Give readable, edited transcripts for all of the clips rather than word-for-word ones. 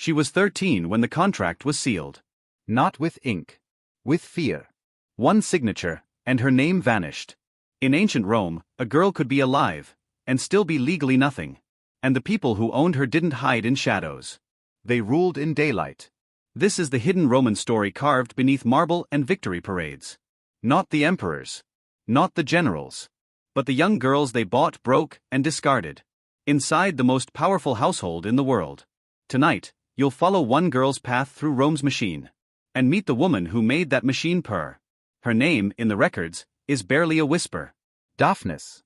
She was 13 when the contract was sealed. Not with ink. With fear. One signature, and her name vanished. In ancient Rome, a girl could be alive, and still be legally nothing. And the people who owned her didn't hide in shadows. They ruled in daylight. This is the hidden Roman story carved beneath marble and victory parades. Not the emperors. Not the generals. But the young girls they bought, broke, and discarded. Inside the most powerful household in the world. Tonight, you'll follow one girl's path through Rome's machine. And meet the woman who made that machine purr. Her name, in the records, is barely a whisper. Daphnis.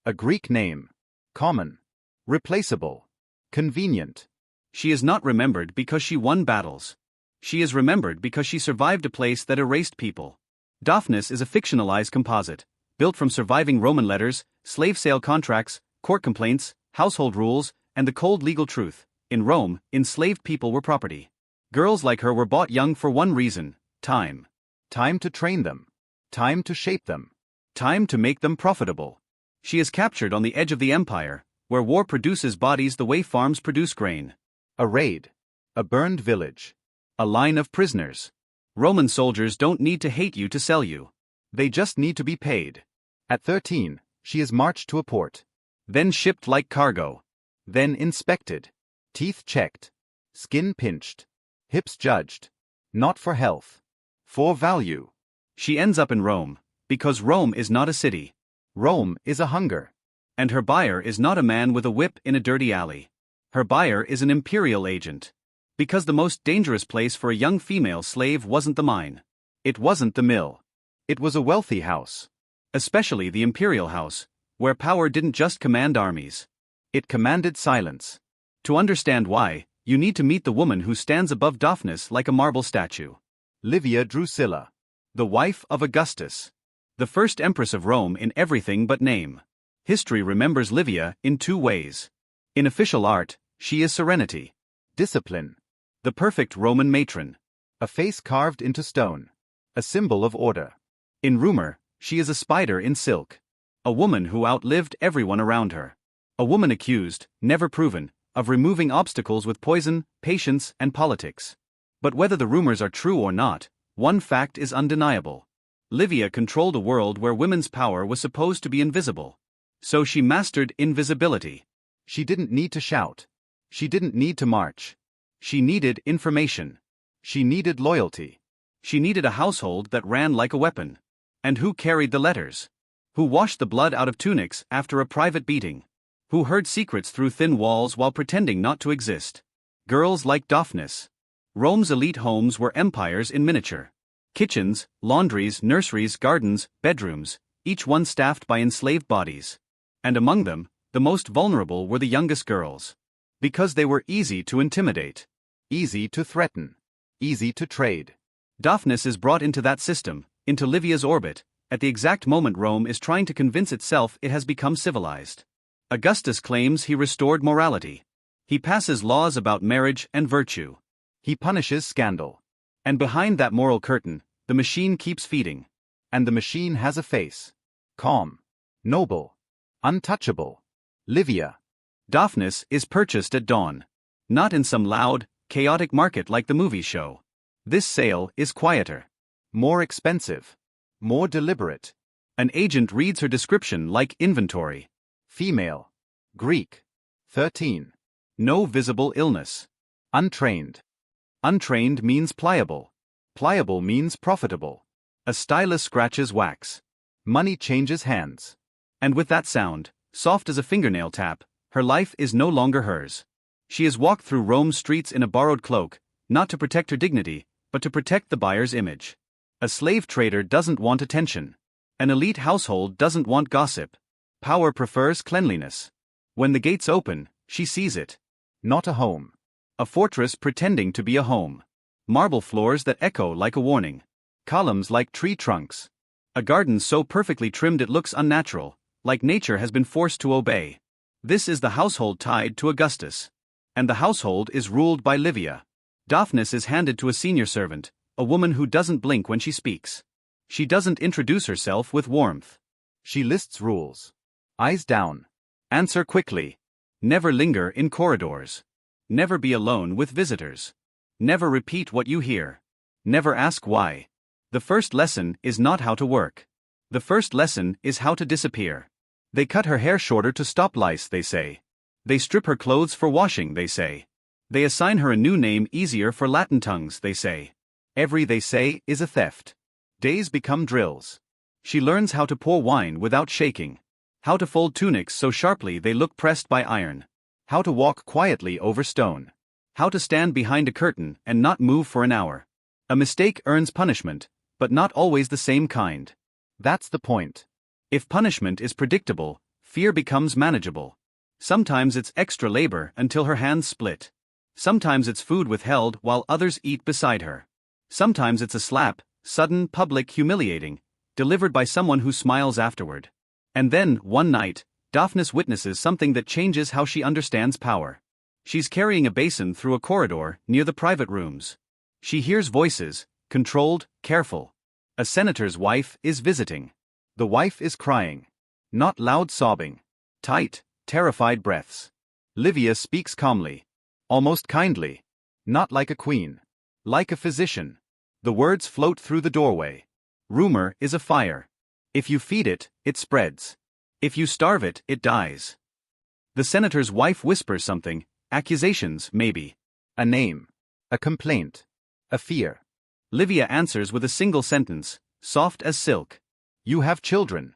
A Greek name. Common. Replaceable. Convenient. She is not remembered because she won battles. She is remembered because she survived a place that erased people. Daphnis is a fictionalized composite, built from surviving Roman letters, slave sale contracts, court complaints, household rules, and the cold legal truth. In Rome, enslaved people were property. Girls like her were bought young for one reason: time. Time to train them. Time to shape them. Time to make them profitable. She is captured on the edge of the empire, where war produces bodies the way farms produce grain. A raid. A burned village. A line of prisoners. Roman soldiers don't need to hate you to sell you. They just need to be paid. At 13, she is marched to a port. Then shipped like cargo. Then inspected. Teeth checked. Skin pinched. Hips judged. Not for health. For value. She ends up in Rome, because Rome is not a city. Rome is a hunger. And her buyer is not a man with a whip in a dirty alley. Her buyer is an imperial agent. Because the most dangerous place for a young female slave wasn't the mine. It wasn't the mill. It was a wealthy house. Especially the imperial house, where power didn't just command armies. It commanded silence. To understand why, you need to meet the woman who stands above Daphnis like a marble statue. Livia Drusilla. The wife of Augustus. The first empress of Rome in everything but name. History remembers Livia in two ways. In official art, she is serenity. Discipline. The perfect Roman matron. A face carved into stone. A symbol of order. In rumor, she is a spider in silk. A woman who outlived everyone around her. A woman accused, never proven, of removing obstacles with poison, patience, and politics. But whether the rumors are true or not, one fact is undeniable. Livia controlled a world where women's power was supposed to be invisible. So she mastered invisibility. She didn't need to shout. She didn't need to march. She needed information. She needed loyalty. She needed a household that ran like a weapon. And who carried the letters? Who washed the blood out of tunics after a private beating? Who heard secrets through thin walls while pretending not to exist? Girls like Daphnis. Rome's elite homes were empires in miniature. Kitchens, laundries, nurseries, gardens, bedrooms, each one staffed by enslaved bodies. And among them, the most vulnerable were the youngest girls. Because they were easy to intimidate. Easy to threaten. Easy to trade. Daphnis is brought into that system, into Livia's orbit, at the exact moment Rome is trying to convince itself it has become civilized. Augustus claims he restored morality. He passes laws about marriage and virtue. He punishes scandal. And behind that moral curtain, the machine keeps feeding. And the machine has a face. Calm. Noble. Untouchable. Livia. Daphnis is purchased at dawn. Not in some loud, chaotic market like the movie show. This sale is quieter. More expensive. More deliberate. An agent reads her description like inventory. Female. Greek. 13. No visible illness. Untrained. Untrained means pliable. Pliable means profitable. A stylus scratches wax. Money changes hands. And with that sound, soft as a fingernail tap, her life is no longer hers. She has walked through Rome's streets in a borrowed cloak, not to protect her dignity, but to protect the buyer's image. A slave trader doesn't want attention. An elite household doesn't want gossip. Power prefers cleanliness. When the gates open, she sees it. Not a home. A fortress pretending to be a home. Marble floors that echo like a warning. Columns like tree trunks. A garden so perfectly trimmed it looks unnatural, like nature has been forced to obey. This is the household tied to Augustus. And the household is ruled by Livia. Daphnis is handed to a senior servant, a woman who doesn't blink when she speaks. She doesn't introduce herself with warmth. She lists rules. Eyes down. Answer quickly. Never linger in corridors. Never be alone with visitors. Never repeat what you hear. Never ask why. The first lesson is not how to work. The first lesson is how to disappear. They cut her hair shorter to stop lice, they say. They strip her clothes for washing, they say. They assign her a new name easier for Latin tongues, they say. Every they say is a theft. Days become drills. She learns how to pour wine without shaking. How to fold tunics so sharply they look pressed by iron. How to walk quietly over stone. How to stand behind a curtain and not move for an hour. A mistake earns punishment, but not always the same kind. That's the point. If punishment is predictable, fear becomes manageable. Sometimes it's extra labor until her hands split. Sometimes it's food withheld while others eat beside her. Sometimes it's a slap, sudden, public, humiliating, delivered by someone who smiles afterward. And then, one night, Daphnis witnesses something that changes how she understands power. She's carrying a basin through a corridor near the private rooms. She hears voices, controlled, careful. A senator's wife is visiting. The wife is crying. Not loud sobbing. Tight, terrified breaths. Livia speaks calmly. Almost kindly. Not like a queen. Like a physician. The words float through the doorway. Rumor is a fire. If you feed it, it spreads. If you starve it, it dies. The senator's wife whispers something, accusations, maybe. A name. A complaint. A fear. Livia answers with a single sentence, soft as silk. You have children.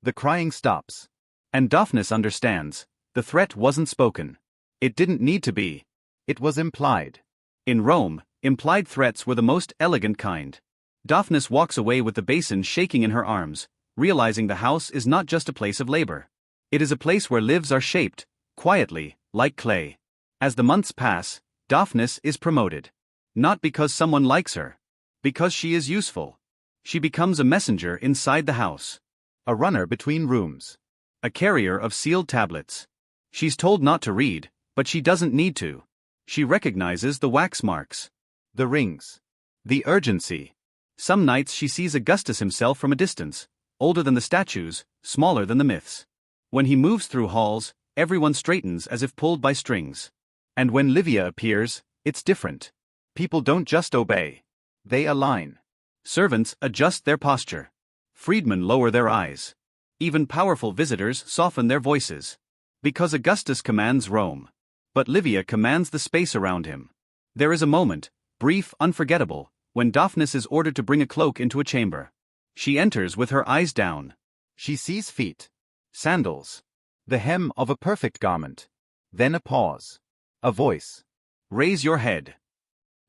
The crying stops. And Daphnis understands, the threat wasn't spoken. It didn't need to be. It was implied. In Rome, implied threats were the most elegant kind. Daphnis walks away with the basin shaking in her arms, realizing the house is not just a place of labor. It is a place where lives are shaped, quietly, like clay. As the months pass, Daphnis is promoted. Not because someone likes her. Because she is useful. She becomes a messenger inside the house. A runner between rooms. A carrier of sealed tablets. She's told not to read, but she doesn't need to. She recognizes the wax marks. The rings. The urgency. Some nights she sees Augustus himself from a distance, older than the statues, smaller than the myths. When he moves through halls, everyone straightens as if pulled by strings. And when Livia appears, it's different. People don't just obey. They align. Servants adjust their posture. Freedmen lower their eyes. Even powerful visitors soften their voices. Because Augustus commands Rome. But Livia commands the space around him. There is a moment, brief, unforgettable, when Daphnis is ordered to bring a cloak into a chamber. She enters with her eyes down. She sees feet. Sandals. The hem of a perfect garment. Then a pause. A voice. Raise your head.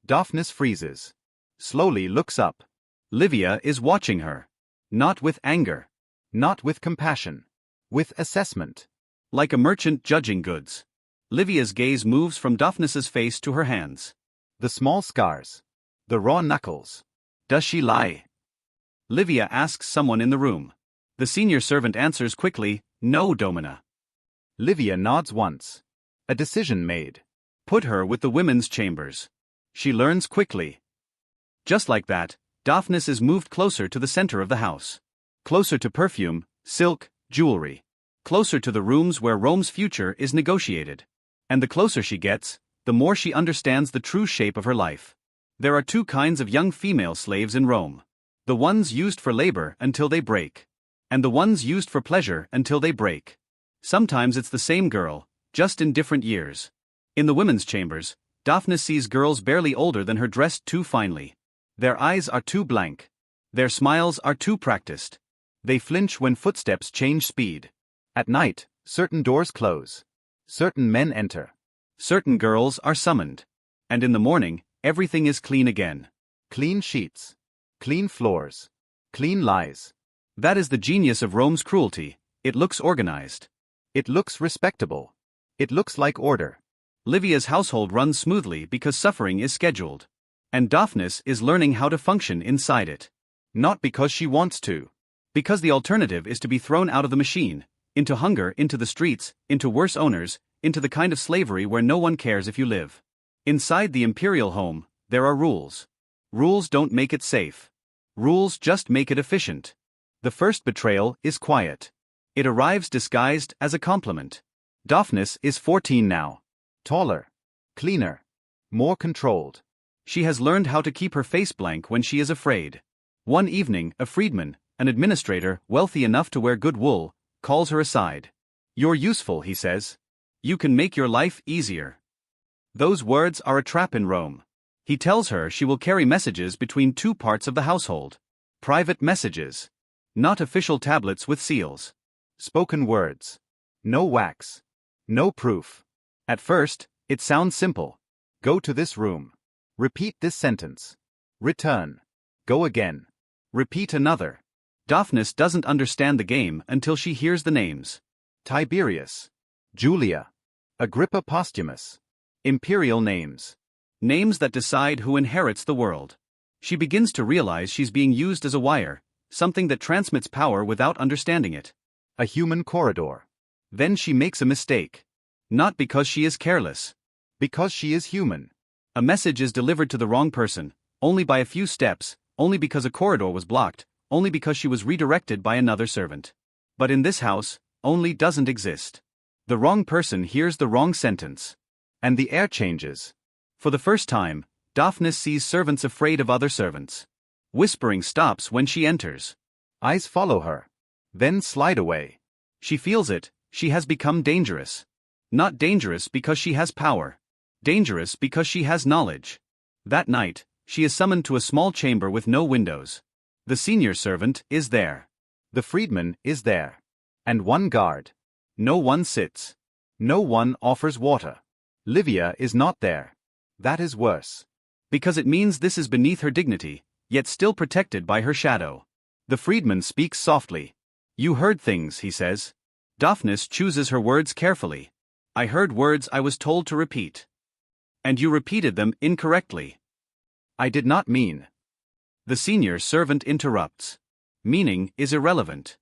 Daphnis freezes. Slowly looks up. Livia is watching her. Not with anger. Not with compassion. With assessment. Like a merchant judging goods. Livia's gaze moves from Daphnis's face to her hands. The small scars. The raw knuckles. Does she lie? Livia asks someone in the room. The senior servant answers quickly, no, Domina. Livia nods once. A decision made. Put her with the women's chambers. She learns quickly. Just like that, Daphnis is moved closer to the center of the house. Closer to perfume, silk, jewelry. Closer to the rooms where Rome's future is negotiated. And the closer she gets, the more she understands the true shape of her life. There are two kinds of young female slaves in Rome. The ones used for labor until they break. And the ones used for pleasure until they break. Sometimes it's the same girl, just in different years. In the women's chambers, Daphnis sees girls barely older than her dressed too finely. Their eyes are too blank. Their smiles are too practiced. They flinch when footsteps change speed. At night, certain doors close. Certain men enter. Certain girls are summoned. And in the morning, everything is clean again. Clean sheets. Clean floors. Clean lies. That is the genius of Rome's cruelty. It looks organized. It looks respectable. It looks like order. Livia's household runs smoothly because suffering is scheduled. And Daphnis is learning how to function inside it. Not because she wants to. Because the alternative is to be thrown out of the machine, into hunger, into the streets, into worse owners, into the kind of slavery where no one cares if you live. Inside the imperial home, there are rules. Rules don't make it safe. Rules just make it efficient. The first betrayal is quiet. It arrives disguised as a compliment. Daphnis is 14 now. Taller. Cleaner. More controlled. She has learned how to keep her face blank when she is afraid. One evening, a freedman, an administrator wealthy enough to wear good wool, calls her aside. "You're useful," he says. "You can make your life easier." Those words are a trap in Rome. He tells her she will carry messages between two parts of the household. Private messages. Not official tablets with seals. Spoken words. No wax. No proof. At first, it sounds simple. Go to this room. Repeat this sentence. Return. Go again. Repeat another. Daphnis doesn't understand the game until she hears the names. Tiberius. Julia. Agrippa Posthumus. Imperial names. Names that decide who inherits the world. She begins to realize she's being used as a wire, something that transmits power without understanding it. A human corridor. Then she makes a mistake. Not because she is careless. Because she is human. A message is delivered to the wrong person, only by a few steps, only because a corridor was blocked, only because she was redirected by another servant. But in this house, only doesn't exist. The wrong person hears the wrong sentence. And the air changes. For the first time, Daphnis sees servants afraid of other servants. Whispering stops when she enters. Eyes follow her. Then slide away. She feels it, she has become dangerous. Not dangerous because she has power. Dangerous because she has knowledge. That night, she is summoned to a small chamber with no windows. The senior servant is there. The freedman is there. And one guard. No one sits. No one offers water. Livia is not there. That is worse. Because it means this is beneath her dignity, yet still protected by her shadow. The freedman speaks softly. "You heard things," he says. Daphnis chooses her words carefully. "I heard words I was told to repeat. And you repeated them incorrectly." "I did not mean." The senior servant interrupts. Meaning is irrelevant.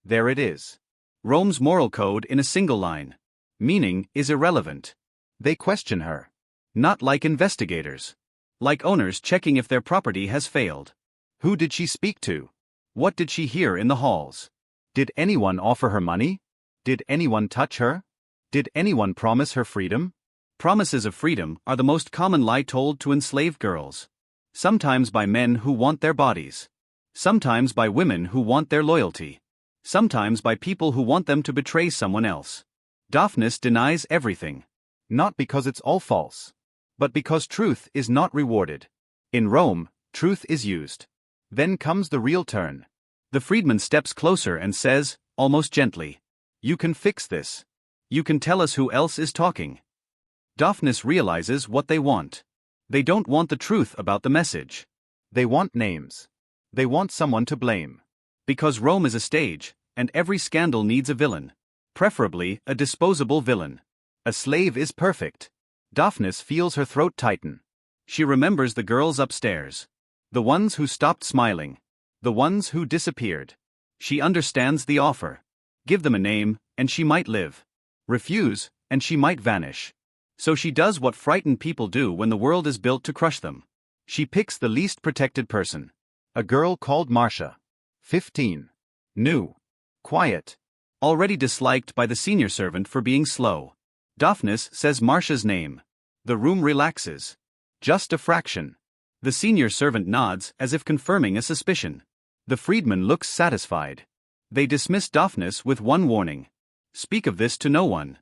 There it is. Rome's moral code in a single line. Meaning is irrelevant. They question her. Not like investigators. Like owners checking if their property has failed. Who did she speak to? What did she hear in the halls? Did anyone offer her money? Did anyone touch her? Did anyone promise her freedom? Promises of freedom are the most common lie told to enslaved girls. Sometimes by men who want their bodies. Sometimes by women who want their loyalty. Sometimes by people who want them to betray someone else. Daphnis denies everything. Not because it's all false. But because truth is not rewarded. In Rome, truth is used. Then comes the real turn. The freedman steps closer and says, almost gently, "You can fix this. You can tell us who else is talking." Daphnis realizes what they want. They don't want the truth about the message. They want names. They want someone to blame. Because Rome is a stage, and every scandal needs a villain. Preferably a disposable villain. A slave is perfect. Daphnis feels her throat tighten. She remembers the girls upstairs. The ones who stopped smiling. The ones who disappeared. She understands the offer. Give them a name, and she might live. Refuse, and she might vanish. So she does what frightened people do when the world is built to crush them. She picks the least protected person. A girl called Marcia. 15. New. Quiet. Already disliked by the senior servant for being slow. Daphnis says Marcia's name. The room relaxes. Just a fraction. The senior servant nods as if confirming a suspicion. The freedman looks satisfied. They dismiss Daphnis with one warning. Speak of this to no one.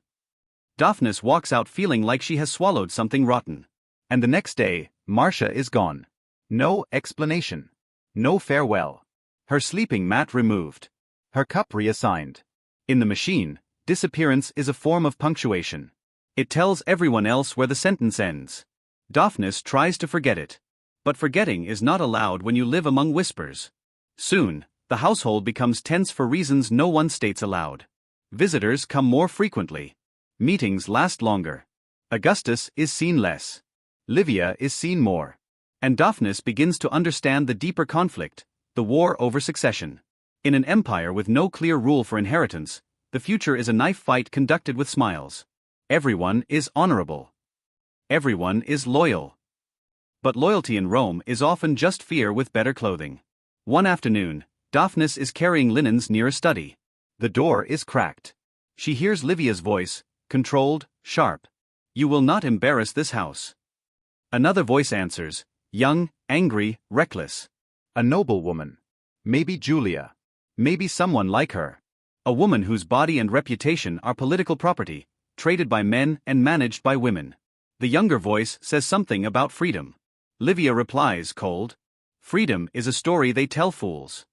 Daphnis walks out feeling like she has swallowed something rotten. And the next day, Marcia is gone. No explanation. No farewell. Her sleeping mat removed. Her cup reassigned. In the machine, disappearance is a form of punctuation. It tells everyone else where the sentence ends. Daphnis tries to forget it. But forgetting is not allowed when you live among whispers. Soon, the household becomes tense for reasons no one states aloud. Visitors come more frequently. Meetings last longer. Augustus is seen less. Livia is seen more. And Daphnis begins to understand the deeper conflict, the war over succession. In an empire with no clear rule for inheritance, the future is a knife fight conducted with smiles. Everyone is honorable. Everyone is loyal. But loyalty in Rome is often just fear with better clothing. One afternoon, Daphnis is carrying linens near a study. The door is cracked. She hears Livia's voice, controlled, sharp. You will not embarrass this house. Another voice answers, young, angry, reckless. A noble woman. Maybe Julia. Maybe someone like her. A woman whose body and reputation are political property, traded by men and managed by women. The younger voice says something about freedom. Livia replies cold. Freedom is a story they tell fools.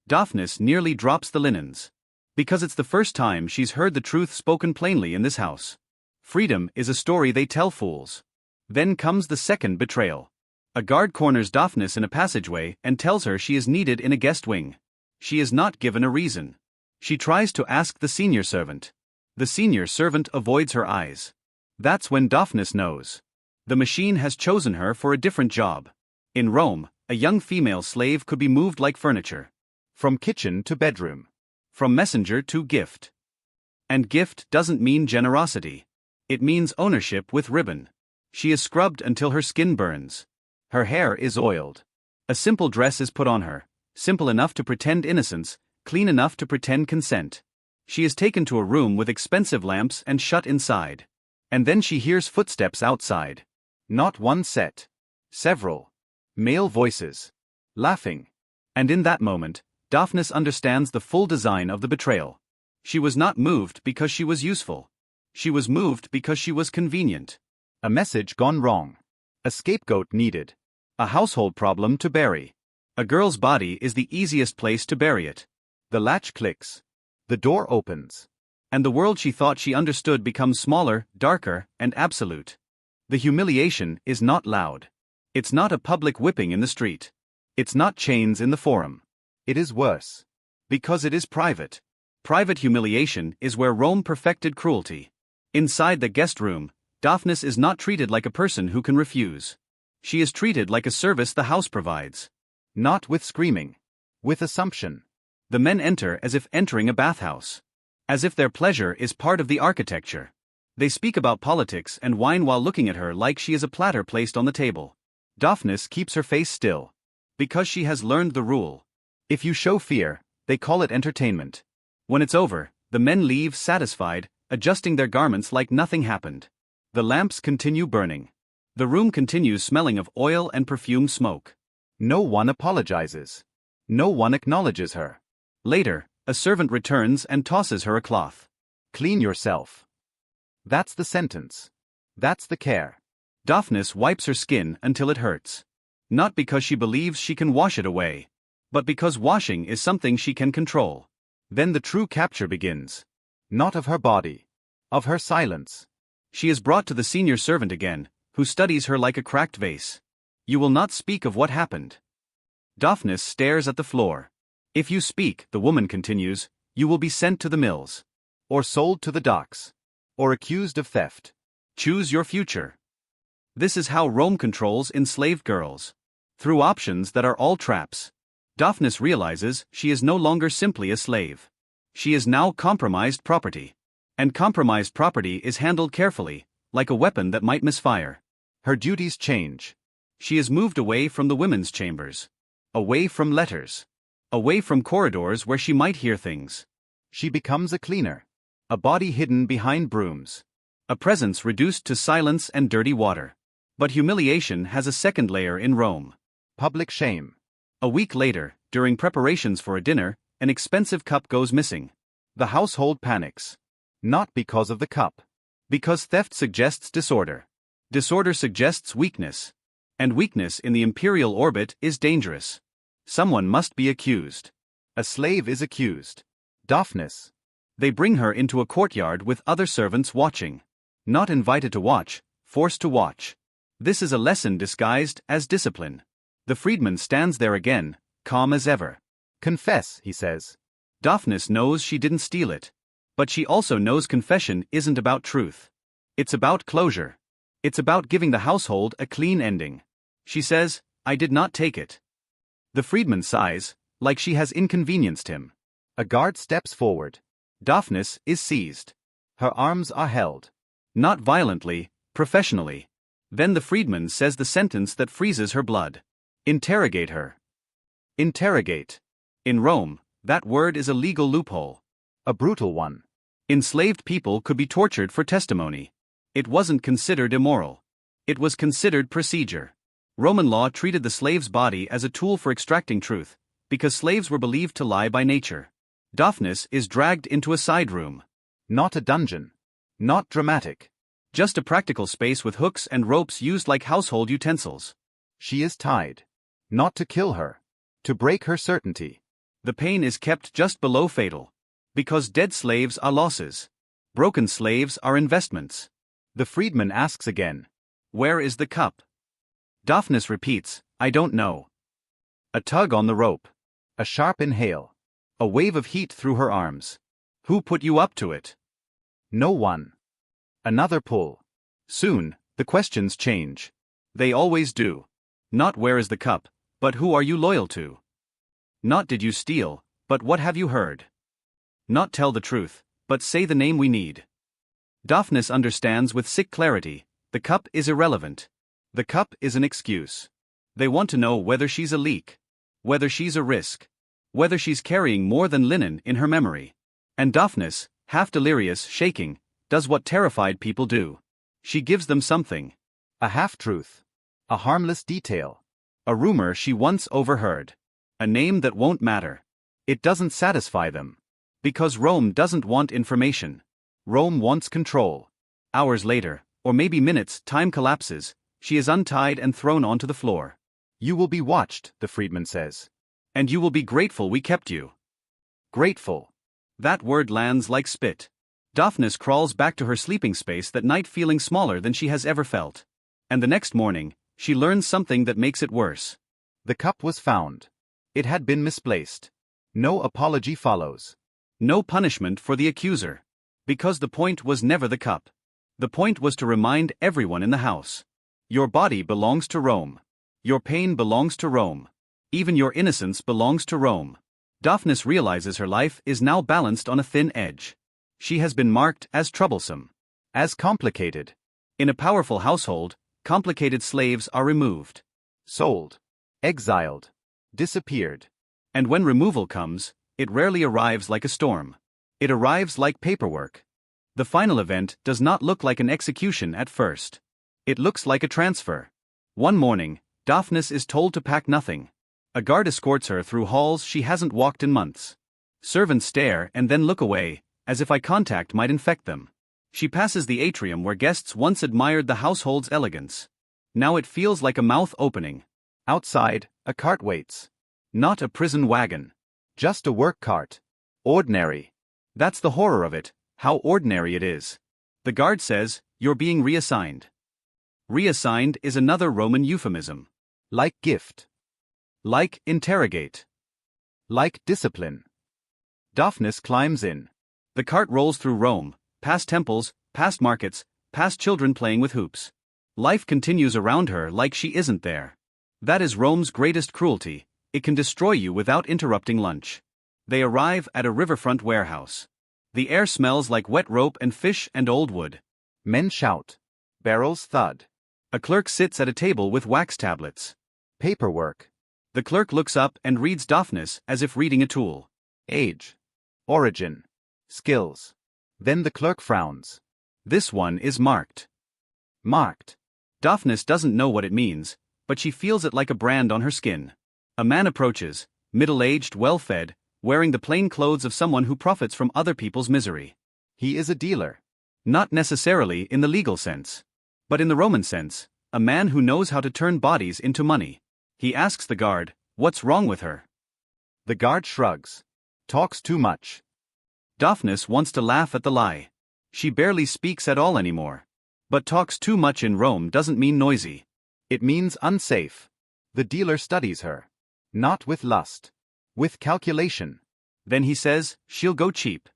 Daphnis nearly drops the linens. Because it's the first time she's heard the truth spoken plainly in this house. Freedom is a story they tell fools. Then comes the second betrayal. A guard corners Daphnis in a passageway and tells her she is needed in a guest wing. She is not given a reason. She tries to ask the senior servant. The senior servant avoids her eyes. That's when Daphnis knows. The machine has chosen her for a different job. In Rome, a young female slave could be moved like furniture. From kitchen to bedroom. From messenger to gift. And gift doesn't mean generosity. It means ownership with ribbon. She is scrubbed until her skin burns. Her hair is oiled. A simple dress is put on her, simple enough to pretend innocence, clean enough to pretend consent. She is taken to a room with expensive lamps and shut inside. And then she hears footsteps outside. Not one set. Several. Male voices. Laughing. And in that moment, Daphnis understands the full design of the betrayal. She was not moved because she was useful. She was moved because she was convenient. A message gone wrong. A scapegoat needed. A household problem to bury. A girl's body is the easiest place to bury it. The latch clicks. The door opens. And the world she thought she understood becomes smaller, darker, and absolute. The humiliation is not loud. It's not a public whipping in the street. It's not chains in the forum. It is worse. Because it is private. Private humiliation is where Rome perfected cruelty. Inside the guest room, Daphnis is not treated like a person who can refuse. She is treated like a service the house provides. Not with screaming. With assumption. The men enter as if entering a bathhouse. As if their pleasure is part of the architecture. They speak about politics and whine while looking at her like she is a platter placed on the table. Daphnis keeps her face still. Because she has learned the rule. If you show fear, they call it entertainment. When it's over, the men leave satisfied, adjusting their garments like nothing happened. The lamps continue burning. The room continues smelling of oil and perfume smoke. No one apologizes. No one acknowledges her. Later, a servant returns and tosses her a cloth. Clean yourself. That's the sentence. That's the care. Daphnis wipes her skin until it hurts. Not because she believes she can wash it away, but because washing is something she can control. Then the true capture begins. Not of her body. Of her silence. She is brought to the senior servant again, who studies her like a cracked vase. You will not speak of what happened. Daphnis stares at the floor. If you speak, the woman continues, you will be sent to the mills. Or sold to the docks. Or accused of theft. Choose your future. This is how Rome controls enslaved girls. Through options that are all traps. Daphnis realizes she is no longer simply a slave. She is now compromised property. And compromised property is handled carefully, like a weapon that might misfire. Her duties change. She is moved away from the women's chambers. Away from letters. Away from corridors where she might hear things. She becomes a cleaner. A body hidden behind brooms. A presence reduced to silence and dirty water. But humiliation has a second layer in Rome. Public shame. A week later, during preparations for a dinner, an expensive cup goes missing. The household panics. Not because of the cup. Because theft suggests disorder. Disorder suggests weakness. And weakness in the imperial orbit is dangerous. Someone must be accused. A slave is accused. Daphnis. They bring her into a courtyard with other servants watching. Not invited to watch, forced to watch. This is a lesson disguised as discipline. The freedman stands there again, calm as ever. Confess, he says. Daphnis knows she didn't steal it. But she also knows confession isn't about truth. It's about closure. It's about giving the household a clean ending. She says, I did not take it. The freedman sighs, like she has inconvenienced him. A guard steps forward. Daphnis is seized. Her arms are held. Not violently, professionally. Then the freedman says the sentence that freezes her blood. Interrogate her. Interrogate. In Rome, that word is a legal loophole. A brutal one. Enslaved people could be tortured for testimony. It wasn't considered immoral. It was considered procedure. Roman law treated the slave's body as a tool for extracting truth, because slaves were believed to lie by nature. Daphnis is dragged into a side room. Not a dungeon. Not dramatic. Just a practical space with hooks and ropes used like household utensils. She is tied. Not to kill her. To break her certainty. The pain is kept just below fatal. Because dead slaves are losses. Broken slaves are investments. The freedman asks again. Where is the cup? Daphnis repeats, I don't know. A tug on the rope. A sharp inhale. A wave of heat through her arms. Who put you up to it? No one. Another pull. Soon, the questions change. They always do. Not where is the cup, but who are you loyal to? Not did you steal, but what have you heard? Not tell the truth, but say the name we need. Daphnis understands with sick clarity, the cup is irrelevant. The cup is an excuse. They want to know whether she's a leak. Whether she's a risk. Whether she's carrying more than linen in her memory. And Daphnis, half delirious, shaking, does what terrified people do. She gives them something. A half-truth. A harmless detail. A rumor she once overheard. A name that won't matter. It doesn't satisfy them. Because Rome doesn't want information. Rome wants control. Hours later, or maybe minutes, time collapses, she is untied and thrown onto the floor. You will be watched, the freedman says. And you will be grateful we kept you. Grateful. That word lands like spit. Daphnis crawls back to her sleeping space that night feeling smaller than she has ever felt. And the next morning, she learns something that makes it worse. The cup was found. It had been misplaced. No apology follows. No punishment for the accuser. Because the point was never the cup. The point was to remind everyone in the house. Your body belongs to Rome. Your pain belongs to Rome. Even your innocence belongs to Rome. Daphnis realizes her life is now balanced on a thin edge. She has been marked as troublesome. As complicated. In a powerful household, complicated slaves are removed. Sold. Exiled. Disappeared. And when removal comes, it rarely arrives like a storm. It arrives like paperwork. The final event does not look like an execution at first. It looks like a transfer. One morning, Daphnis is told to pack nothing. A guard escorts her through halls she hasn't walked in months. Servants stare and then look away, as if eye contact might infect them. She passes the atrium where guests once admired the household's elegance. Now it feels like a mouth opening. Outside, a cart waits. Not a prison wagon. Just a work cart. Ordinary. That's the horror of it, how ordinary it is. The guard says, you're being reassigned. Reassigned is another Roman euphemism. Like gift. Like interrogate. Like discipline. Daphnis climbs in. The cart rolls through Rome, past temples, past markets, past children playing with hoops. Life continues around her like she isn't there. That is Rome's greatest cruelty, it can destroy you without interrupting lunch. They arrive at a riverfront warehouse. The air smells like wet rope and fish and old wood. Men shout. Barrels thud. A clerk sits at a table with wax tablets. Paperwork. The clerk looks up and reads Daphnis as if reading a tool. Age. Origin. Skills. Then the clerk frowns. This one is marked. Marked. Daphnis doesn't know what it means, but she feels it like a brand on her skin. A man approaches, middle-aged, well-fed, wearing the plain clothes of someone who profits from other people's misery. He is a dealer. Not necessarily in the legal sense. But in the Roman sense, a man who knows how to turn bodies into money. He asks the guard, what's wrong with her? The guard shrugs. Talks too much. Daphnis wants to laugh at the lie. She barely speaks at all anymore. But talks too much in Rome doesn't mean noisy. It means unsafe. The dealer studies her. Not with lust. With calculation. Then he says, she'll go cheap.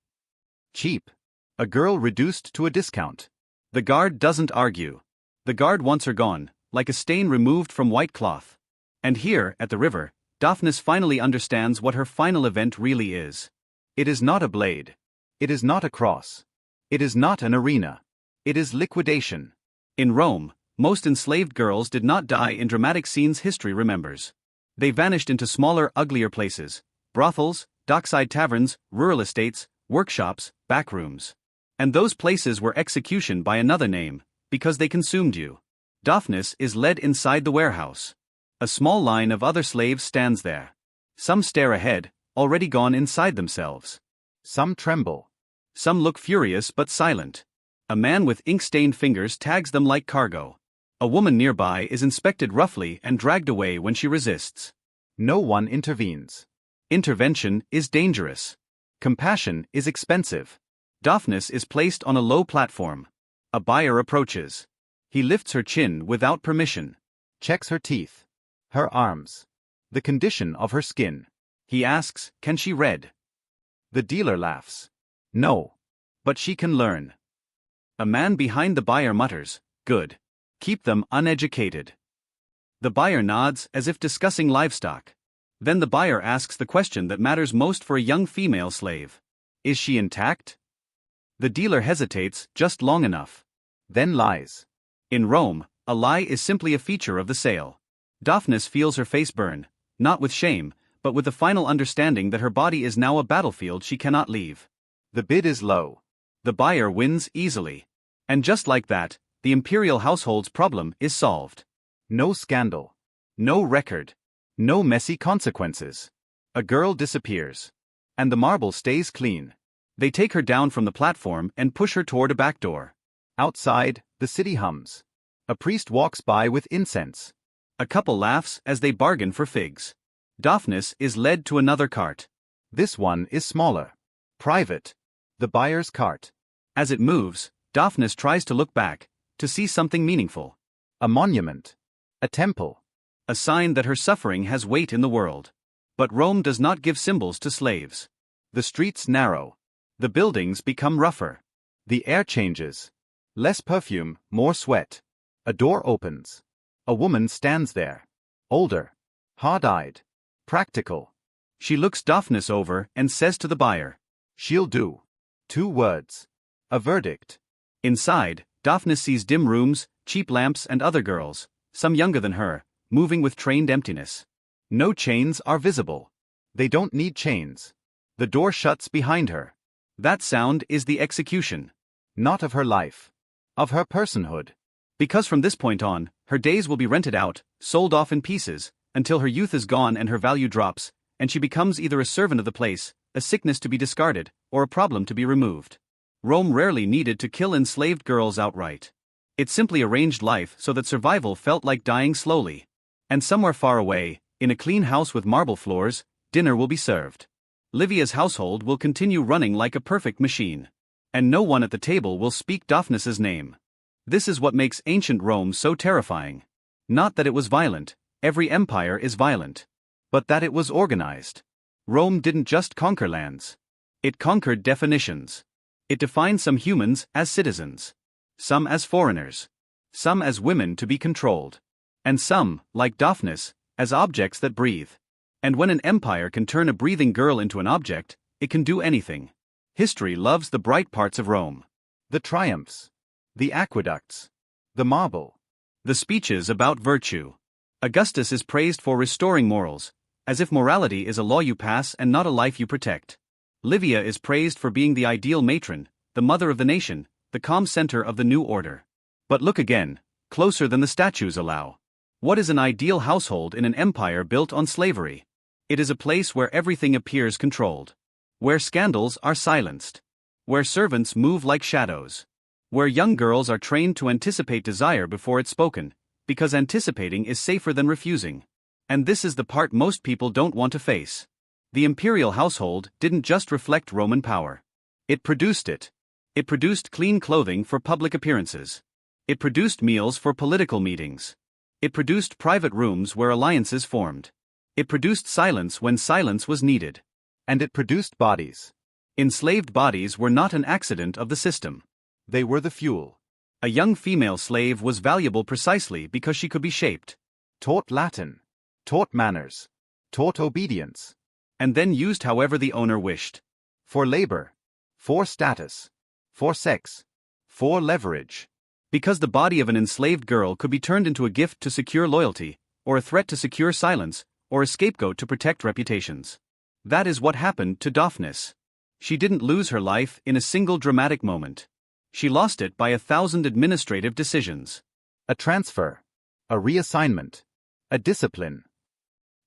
Cheap. A girl reduced to a discount. The guard doesn't argue. The guard wants her gone, like a stain removed from white cloth. And here, at the river, Daphnis finally understands what her final event really is. It is not a blade. It is not a cross. It is not an arena. It is liquidation. In Rome, most enslaved girls did not die in dramatic scenes history remembers. They vanished into smaller, uglier places: brothels, dockside taverns, rural estates, workshops, backrooms. And those places were execution by another name, because they consumed you. Daphnis is led inside the warehouse. A small line of other slaves stands there. Some stare ahead, already gone inside themselves. Some tremble. Some look furious but silent. A man with ink-stained fingers tags them like cargo. A woman nearby is inspected roughly and dragged away when she resists. No one intervenes. Intervention is dangerous. Compassion is expensive. Daphnis is placed on a low platform. A buyer approaches. He lifts her chin without permission. Checks her teeth. Her arms. The condition of her skin. He asks, can she read? The dealer laughs. No. But she can learn. A man behind the buyer mutters, good. Keep them uneducated. The buyer nods as if discussing livestock. Then the buyer asks the question that matters most for a young female slave. Is she intact? The dealer hesitates just long enough. Then lies. In Rome, a lie is simply a feature of the sale. Daphnis feels her face burn, not with shame, but with the final understanding that her body is now a battlefield she cannot leave. The bid is low. The buyer wins easily. And just like that, the imperial household's problem is solved. No scandal. No record. No messy consequences. A girl disappears. And the marble stays clean. They take her down from the platform and push her toward a back door. Outside, the city hums. A priest walks by with incense. A couple laughs as they bargain for figs. Daphnis is led to another cart. This one is smaller. Private. The buyer's cart. As it moves, Daphnis tries to look back, to see something meaningful. A monument. A temple. A sign that her suffering has weight in the world. But Rome does not give symbols to slaves. The streets narrow. The buildings become rougher. The air changes. Less perfume, more sweat. A door opens. A woman stands there. Older. Hard-eyed. Practical. She looks Daphnis over and says to the buyer, she'll do. 2 words. A verdict. Inside, Daphnis sees dim rooms, cheap lamps and other girls, some younger than her, moving with trained emptiness. No chains are visible. They don't need chains. The door shuts behind her. That sound is the execution. Not of her life. Of her personhood. Because from this point on, her days will be rented out, sold off in pieces, until her youth is gone and her value drops, and she becomes either a servant of the place, a sickness to be discarded, or a problem to be removed. Rome rarely needed to kill enslaved girls outright. It simply arranged life so that survival felt like dying slowly. And somewhere far away, in a clean house with marble floors, dinner will be served. Livia's household will continue running like a perfect machine. And no one at the table will speak Daphnis's name. This is what makes ancient Rome so terrifying. Not that it was violent, every empire is violent. But that it was organized. Rome didn't just conquer lands. It conquered definitions. It defined some humans as citizens. Some as foreigners. Some as women to be controlled. And some, like Daphnis, as objects that breathe. And when an empire can turn a breathing girl into an object, it can do anything. History loves the bright parts of Rome. The triumphs. The aqueducts. The marble. The speeches about virtue. Augustus is praised for restoring morals, as if morality is a law you pass and not a life you protect. Livia is praised for being the ideal matron, the mother of the nation, the calm center of the new order. But look again, closer than the statues allow. What is an ideal household in an empire built on slavery? It is a place where everything appears controlled. Where scandals are silenced. Where servants move like shadows. Where young girls are trained to anticipate desire before it's spoken, because anticipating is safer than refusing. And this is the part most people don't want to face. The imperial household didn't just reflect Roman power. It produced it. It produced clean clothing for public appearances. It produced meals for political meetings. It produced private rooms where alliances formed. It produced silence when silence was needed. And it produced bodies. Enslaved bodies were not an accident of the system. They were the fuel. A young female slave was valuable precisely because she could be shaped. Taught Latin. Taught manners. Taught obedience. And then used however the owner wished. For labor. For status. For sex. For leverage. Because the body of an enslaved girl could be turned into a gift to secure loyalty, or a threat to secure silence, or a scapegoat to protect reputations. That is what happened to Daphnis. She didn't lose her life in a single dramatic moment. She lost it by 1,000 administrative decisions. A transfer. A reassignment. A discipline.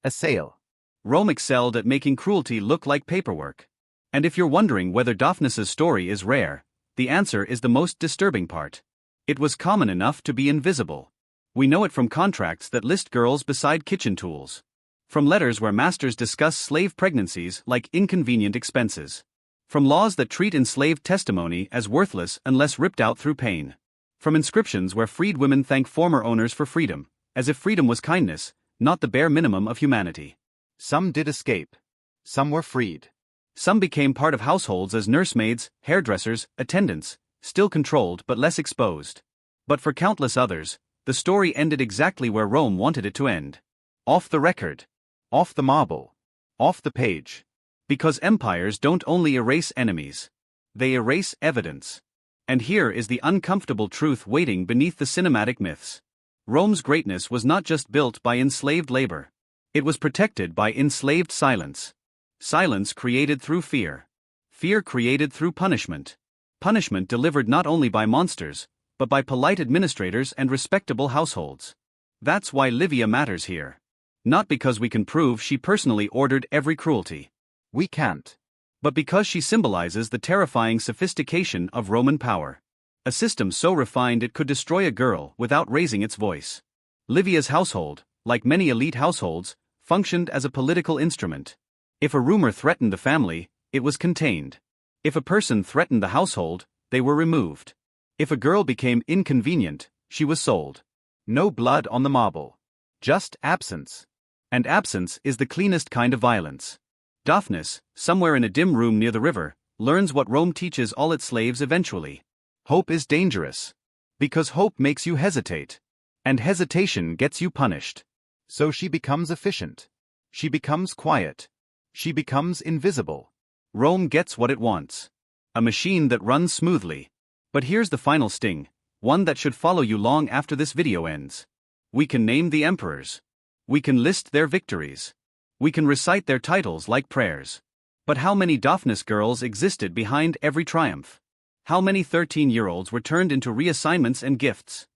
A sale. Rome excelled at making cruelty look like paperwork. And if you're wondering whether Daphnis's story is rare, the answer is the most disturbing part. It was common enough to be invisible. We know it from contracts that list girls beside kitchen tools. From letters where masters discuss slave pregnancies like inconvenient expenses. From laws that treat enslaved testimony as worthless unless ripped out through pain. From inscriptions where freed women thank former owners for freedom, as if freedom was kindness, not the bare minimum of humanity. Some did escape. Some were freed. Some became part of households as nursemaids, hairdressers, attendants, still controlled but less exposed. But for countless others, the story ended exactly where Rome wanted it to end. Off the record. Off the marble. Off the page. Because empires don't only erase enemies. They erase evidence. And here is the uncomfortable truth waiting beneath the cinematic myths. Rome's greatness was not just built by enslaved labor. It was protected by enslaved silence. Silence created through fear. Fear created through punishment. Punishment delivered not only by monsters, but by polite administrators and respectable households. That's why Livia matters here. Not because we can prove she personally ordered every cruelty. We can't. But because she symbolizes the terrifying sophistication of Roman power. A system so refined it could destroy a girl without raising its voice. Livia's household, like many elite households, functioned as a political instrument. If a rumor threatened the family, it was contained. If a person threatened the household, they were removed. If a girl became inconvenient, she was sold. No blood on the marble. Just absence. And absence is the cleanest kind of violence. Daphnis, somewhere in a dim room near the river, learns what Rome teaches all its slaves eventually. Hope is dangerous. Because hope makes you hesitate. And hesitation gets you punished. So she becomes efficient. She becomes quiet. She becomes invisible. Rome gets what it wants. A machine that runs smoothly. But here's the final sting, one that should follow you long after this video ends. We can name the emperors. We can list their victories. We can recite their titles like prayers. But how many Daphnis girls existed behind every triumph? How many 13-year-olds were turned into reassignments and gifts?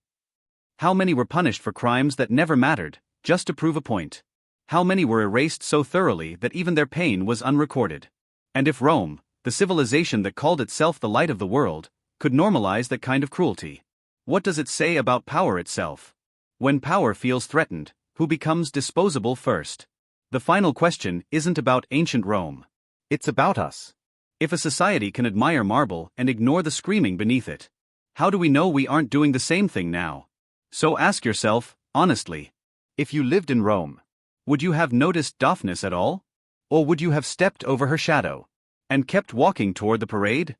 How many were punished for crimes that never mattered, just to prove a point? How many were erased so thoroughly that even their pain was unrecorded? And if Rome, the civilization that called itself the light of the world, could normalize that kind of cruelty, what does it say about power itself? When power feels threatened, who becomes disposable first? The final question isn't about ancient Rome. It's about us. If a society can admire marble and ignore the screaming beneath it, how do we know we aren't doing the same thing now? So ask yourself, honestly, if you lived in Rome, would you have noticed Daphnis at all? Or would you have stepped over her shadow and kept walking toward the parade?